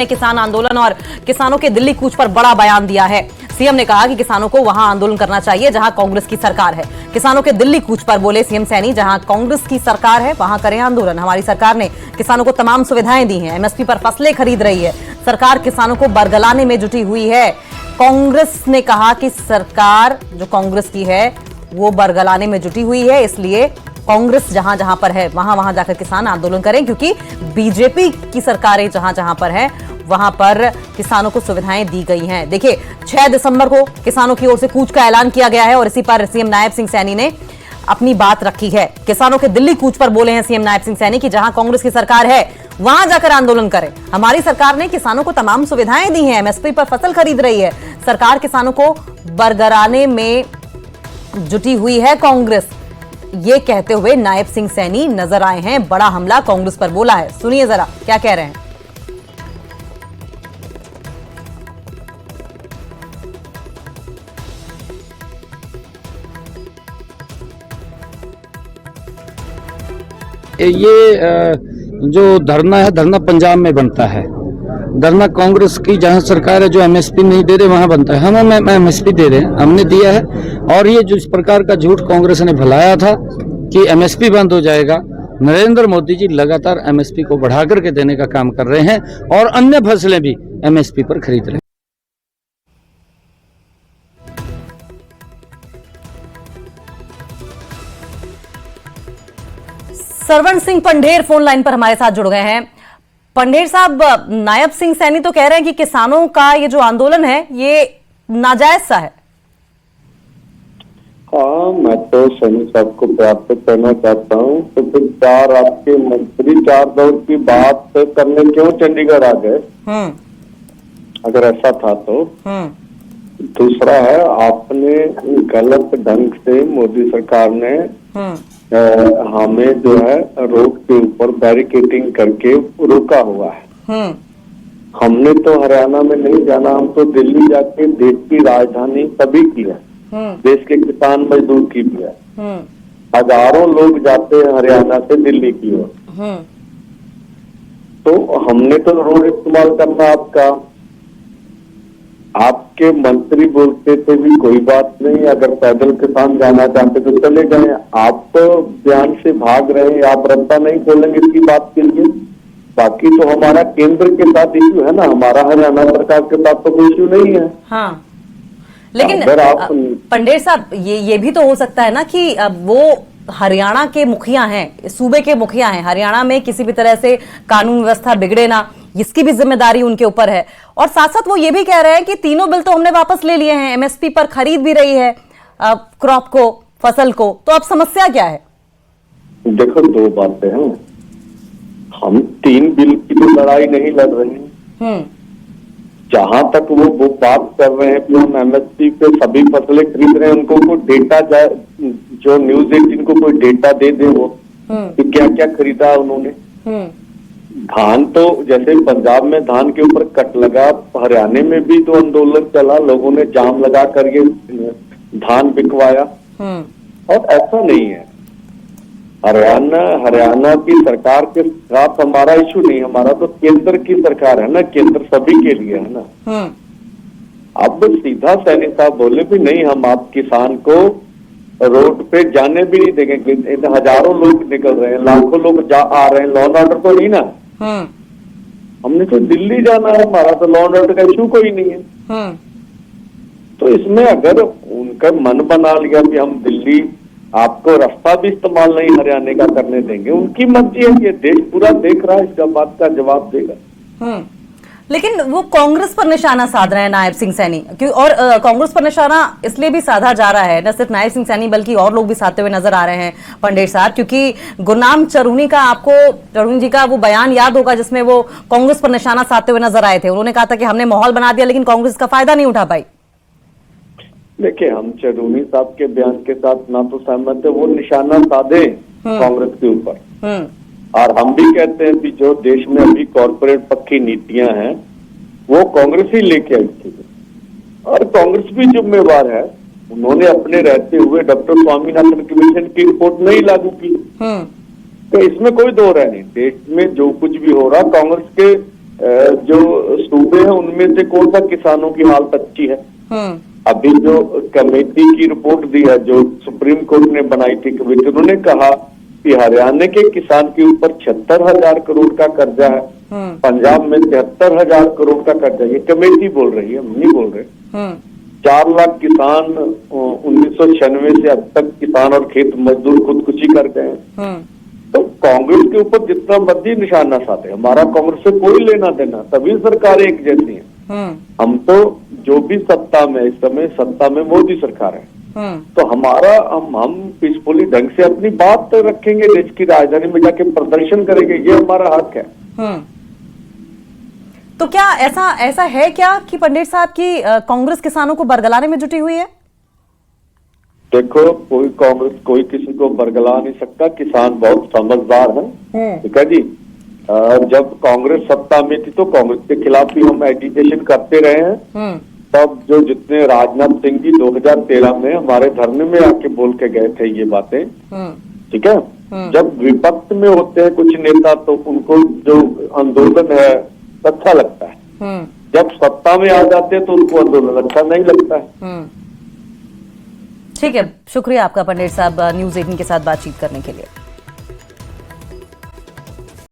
किसान आंदोलन और किसानों के दिल्ली कूच पर बड़ा बयान दिया है। सीएम ने कहा कि किसानों को वहां आंदोलन करना चाहिए जहां कांग्रेस की सरकार है। किसानों के दिल्ली कूच पर बोले सीएम सैनी, जहां कांग्रेस की सरकार है वहां करें आंदोलन। हमारी सरकार ने किसानों को तमाम सुविधाएं दी हैं, एमएसपी पर फसलें खरीद रही है, सरकार किसानों को बरगलाने में जुटी हुई है। कांग्रेस ने कहा कि सरकार जो कांग्रेस की है वो बरगलाने में जुटी हुई है, इसलिए कांग्रेस जहां जहां पर है वहां वहां जाकर किसान आंदोलन करें, क्योंकि बीजेपी की सरकारें जहां जहां पर है वहां पर किसानों को सुविधाएं दी गई हैं। देखिए 6 दिसंबर को किसानों की ओर से कूच का ऐलान किया गया है और इसी पर सीएम नायब सिंह सैनी ने अपनी बात रखी है। किसानों के दिल्ली कूच पर बोले हैं सीएम नायब सिंह सैनी कि जहां कांग्रेस की सरकार है वहां जाकर आंदोलन करें। हमारी सरकार ने किसानों को तमाम सुविधाएं दी हैं, एमएसपी पर फसल खरीद रही है, सरकार किसानों को बरगलाने में जुटी हुई है कांग्रेस। ये कहते हुए नायब सिंह सैनी नजर आए हैं, बड़ा हमला कांग्रेस पर बोला है। सुनिए जरा क्या कह रहे हैं। ये जो धरना है, धरना पंजाब में बनता है। धरना कांग्रेस की जहां सरकार है जो एमएसपी नहीं दे रहे वहां बनता है। हम एमएसपी दे रहे हैं, हमने दिया है। और ये जो इस प्रकार का झूठ कांग्रेस ने फैलाया था कि एमएसपी बंद हो जाएगा, नरेंद्र मोदी जी लगातार एमएसपी को बढ़ा करके देने का काम कर रहे हैं और अन्य फसलें भी एमएसपी पर खरीद रहे हैं। सरवण सिंह पंढेर फोन लाइन पर हमारे साथ जुड़ गए हैं। पंढेर साहब, नायब सिंह सैनी तो कह रहे हैं कि किसानों का ये जो आंदोलन है ये नाजायज सा है। हाँ, मैं तो सैनी साहब को प्राप्त करना चाहता हूँ। तो फिर 4 आपके मंत्री 4 दौर की बात करने क्यों चंडीगढ़ आ गए, अगर ऐसा था तो। दूसरा है, आपने गलत ढंग से मोदी सरकार ने हमें जो है रोड के ऊपर बैरिकेडिंग करके रोका हुआ है। हमने तो हरियाणा में नहीं जाना, हम तो दिल्ली जाके देश की राजधानी सभी की है, देश के किसान मजदूर की भी है। हजारों लोग जाते हैं हरियाणा से दिल्ली की ओर। तो हमने तो रोड इस्तेमाल करना आपका। आपके मंत्री बोलते थे भी कोई बात नहीं, अगर पैदल किसान जाना चाहते तो चले गए। आप तो बयान से भाग रहे हैं, आप रद्दा नहीं खोलेंगे इसकी बात के लिए। बाकी तो हमारा केंद्र के साथ इश्यू है ना, हमारा हरियाणा सरकार के साथ तो कोई इश्यू नहीं है। हाँ, लेकिन पंढेर साहब ये भी तो हो सकता है ना कि वो हरियाणा के मुखिया हैं, सूबे के मुखिया हैं, हरियाणा में किसी भी तरह से कानून व्यवस्था बिगड़े ना, इसकी भी जिम्मेदारी उनके ऊपर है। और साथ साथ वो ये भी कह रहे हैं कि तीनों बिल तो हमने वापस ले लिए हैं, एमएसपी पर खरीद भी रही है क्रॉप को, फसल को, तो अब समस्या क्या है? देखो, 2 बातें हैं। हम 3 बिल की तो लड़ाई नहीं लड़ रहे हैं। जहां तक वो बात कर रहे हैं कि हम एमएसपी पे सभी फसलें खरीद रहे हैं, उनको कोई डेटा जाए, जो न्यूज 18 को कोई डेटा दे दे वो कि क्या क्या खरीदा उन्होंने। धान तो जैसे पंजाब में धान के ऊपर कट लगा, हरियाणा में भी तो आंदोलन चला, लोगों ने जाम लगा कर ये धान बिकवाया। और ऐसा नहीं है, हरियाणा की सरकार के साथ हमारा इशू नहीं, हमारा तो केंद्र की सरकार है ना, केंद्र सभी के लिए है ना। अब सीधा सैनी साहब बोले भी नहीं, हम आप किसान को रोड पे जाने भी नहीं देंगे। हजारों लोग निकल रहे हैं, लाखों लोग आ रहे हैं, लॉ एंड ऑर्डर तो नहीं ना। हमने तो दिल्ली जाना है, हमारा तो लॉ एंड ऑर्डर का इशू कोई नहीं है। तो इसमें अगर उनका मन बना लिया कि हम दिल्ली आपको रास्ता भी इस्तेमाल नहीं हरियाणा का करने देंगे, उनकी मर्जी है। ये देश पूरा देख रहा है, इसका बात का जवाब देगा। लेकिन वो कांग्रेस पर निशाना साध रहे हैं नायब सिंह सैनी, और कांग्रेस पर निशाना इसलिए भी साधा जा रहा है, न सिर्फ नायब सिंह सैनी बल्कि और लोग भी साधते हुए नजर आ रहे हैं पंढेर साहब, क्योंकि गुरनाम चरूनी का, आपको चरूनी जी का वो बयान याद होगा जिसमें वो कांग्रेस पर निशाना साधते हुए नजर आए थे। उन्होंने कहा था कि हमने माहौल बना दिया लेकिन कांग्रेस का फायदा नहीं उठा पाई। देखिए, हम चरूनी साहब के बयान के साथ ना तो सहमत है, वो निशाना साधे कांग्रेस के ऊपर। और हम भी कहते हैं कि जो देश में अभी कॉर्पोरेट पक्की नीतियां हैं वो कांग्रेस ही लेके आई थी, और कांग्रेस भी जिम्मेवार है। उन्होंने अपने रहते हुए डॉक्टर स्वामीनाथन कमीशन की रिपोर्ट नहीं लागू की। तो इसमें कोई दो राय नहीं, देश में जो कुछ भी हो रहा कांग्रेस के जो सूबे हैं उनमें से कौन सा किसानों की हालत अच्छी है? अभी जो कमेटी की रिपोर्ट दी है, जो सुप्रीम कोर्ट ने बनाई थी कमेटी, उन्होंने कहा कि हरियाणा के किसान के ऊपर 76,000 करोड़ का कर्जा है, पंजाब में 73,000 करोड़ का कर्जा। ये कमेटी बोल रही है, हम नहीं बोल रहे। 4 लाख किसान 1996 से अब तक किसान और खेत मजदूर खुदकुशी कर गए हैं। तो कांग्रेस के ऊपर जितना मर्जी निशाना साधे, हमारा कांग्रेस से कोई लेना देना, सभी सरकारें एक जैसी हैं। हम तो जो भी सत्ता में, इस समय सत्ता में मोदी सरकार है, तो हमारा हम पीसफुली ढंग से अपनी बात रखेंगे, देश की राजधानी में जाके प्रदर्शन करेंगे, ये हमारा हक है। तो क्या ऐसा है क्या कि पंडित साहब की कांग्रेस किसानों को बरगलाने में जुटी हुई है? देखो, कोई कांग्रेस कोई किसी को बरगला नहीं सकता। किसान बहुत समझदार है, ठीक है जी। जब कांग्रेस सत्ता में थी तो कांग्रेस के खिलाफ भी हम एजिटेशन करते रहे हैं। तब जो जितने राजनाथ सिंह जी 2013 में हमारे धरने में आके बोल के गए थे ये बातें, ठीक है। जब विपक्ष में होते हैं कुछ नेता तो उनको जो आंदोलन है अच्छा लगता है, जब सत्ता में आ जाते हैं तो उनको आंदोलन अच्छा नहीं लगता है। ठीक है, शुक्रिया आपका पंडित साहब न्यूज़ 18 के साथ बातचीत करने के लिए।